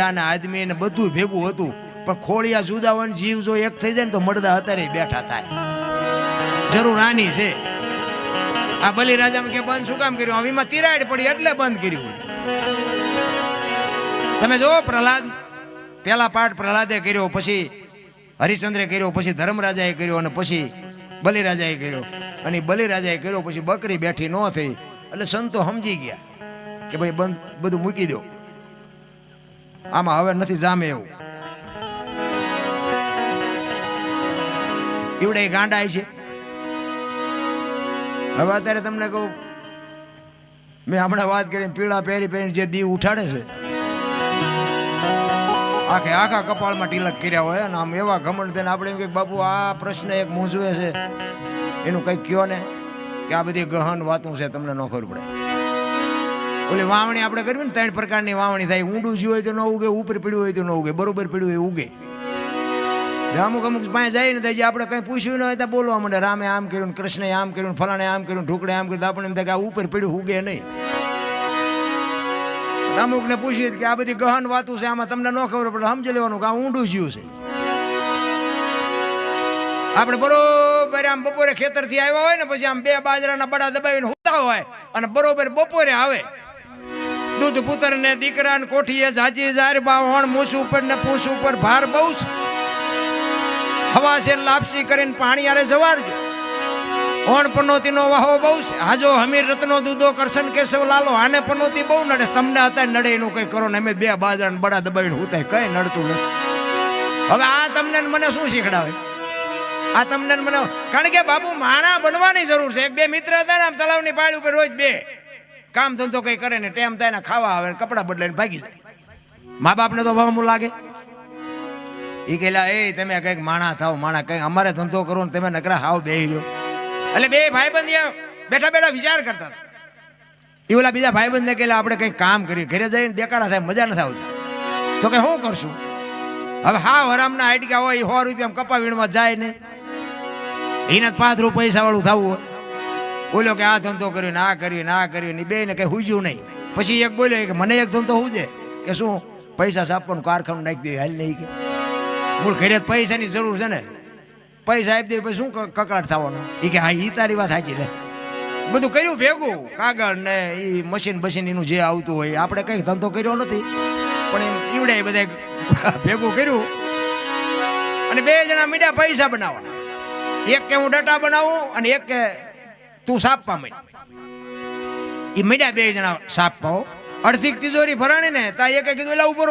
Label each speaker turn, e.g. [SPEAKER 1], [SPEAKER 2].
[SPEAKER 1] આદમી ને બધું ભેગું હતું, પણ ખોળિયા જુદા હોય ને જીવ જો એક થઈ જાય ને તો મળદા અત્યારે બેઠા થાય. જરૂર આની છે. આ બલિરાજામાં કે બંધ શું કામ કર્યું? હવીમાં તિરાડ પડી એટલે બંધ કર્યું. તમે જો પ્રહલાદ, પેલા પાઠ પ્રહલાદે કર્યો, પછી હરિશ્ચંદ્રે કર્યો, પછી ધર્મરાજાએ કર્યો, અને પછી બલિરાજાએ કર્યો. અને બલિરાજાએ કર્યો પછી બકરી બેઠી ન થઈ એટલે સંતો સમજી ગયા કે ભાઈ બંધ બધું મૂકી દો, આમાં હવે નથી જામે એવું. એવડે ગાંડાય છે. હવે અત્યારે તમને કહું, મેં હમણાં વાત કરી, પીળા પહેરી પહેરીને જે દીવ ઉઠાડે છે, આખા કપાળમાં તિલક કર્યા હોય ને આમ એવા ઘમંડ થઈને આપણે એમ કે બાપુ આ પ્રશ્ન એક મૂંઝવે છે, એનું કંઈક કયો ને, કે આ બધી ગહન વાતું છે, તમને ન ખબર પડે. ઓલી વાવણી આપણે કરવી ને, 3 પ્રકારની વાવણી થાય. ઊંડું જ્યું હોય તો ન ઉગે, ઉપર પીડ્યું હોય તો ન ઉગે, બરોબર પીડ્યું હોય ઉગે. અમુક પાસે જાય ને તો આપણે કંઈ પૂછ્યું ન હોય તો બોલવા માંડે, રામે આમ કર્યું, કૃષ્ણે આમ કર્યું, ફલાણે આમ કર્યું, ઢુકડે આમ કર્યું. આપણે એમ થાય કે આ ઉપર પીડ્યું ઉગે નહીં. અમુક ને પૂછીએ કે આ બધી ગહન વાતું છે, આમાં તમને ન ખબર પડે, સમજી લેવાનું કે આ ઊંડું જ્યું છે. આપણે બરોબર આમ બપોરે ખેતર થી આવ્યા હોય ને, પછી આમ 2 બાજરાના બડા દબાવીને હોતા હોય, અને બરોબર બપોરે આવે દૂધ પુત્ર ને દીકરા ને કોઠીએ જાજી જાર બાવણ મૂછ ઉપર ને પૂછ ઉપર ભાર બહુ છે. હવા છે લાપસી કરીને પાણી આરે જવારજો, ઓણ પનોતી નો વાહો બહુ છે. હાજો હમીર રત્નો દૂધો કરશન કેશવ લાલો, આને પનોતી બહુ નડે, તમને અત્યારે નડે એનું કઈ કરો ને. અમે 2 બાજરાના બડા દબાવીને હોતા કઈ નડતું નથી. હવે આ તમને મને શું શીખડાવે? આ તમને મને, કારણ કે બાપુ માણા બનવાની જરૂર છે. 1-2 મિત્ર હતા ને, આમ તલાવની પાળી ઉપર રોજ 2 કામ ધંધો કઈ કરે ને, ટેમ થાય ને ખાવા આવે ને કપડા બદલાઈને ભાગી જાય. મા બાપને તો વહમું લાગે. એ કહેલા એ તમે કઈક માણા થાવ, માણા કઈ અમારે ધંધો કરો ને તમે નકરા હાવ બેહી રહ્યો. એટલે 2 ભાઈબંધ બેઠા બેઠા વિચાર કરતા. એ ઓલા બીજા ભાઈબંધને કહેલા આપણે કંઈક કામ કરીએ, ઘરે જઈને દેખાડા થાય, મજા નથી આવતી. તો કે શું કરશું? હવે હા હરામના આઈડિયા હોય, 100 રૂપિયા કપા વીણવા જાય નહીં, એને 5 રૂપિયા પૈસા વાળું થવું હોય. બોલ્યો કે આ ધંધો કર્યો ને આ કર્યું ને આ કર્યું ને, 2 ને કઈ હુજ્યું નહીં. પછી એક બોલ્યો કે મને એક ધંધો હુજે, કે શું? પૈસા છાપવાનું કારખાનું નાખી દે, હાલ નહીં. કે મૂળ ઘરે પૈસાની જરૂર છે ને, પૈસા આપી દે પછી શું કકડાટ થવાનો? એ કે હા એ તારી વાત સાચી. લે બધું કર્યું ભેગું, કાગળ ને એ મશીન બશીન એનું જે આવતું હોય. આપણે કઈ ધંધો કર્યો નથી, પણ એમ ઈવડે બધા ભેગું કર્યું અને 2 જણા મીડા પૈસા બનાવવા. એક કે હું ડટા બનાવું અને એક કે તું સાપવા માંડ. એ મીડા 2 જણા સાપવા. અડધી તિજોરી ભરાણી ને તા એક કીધું એટલે ઉપર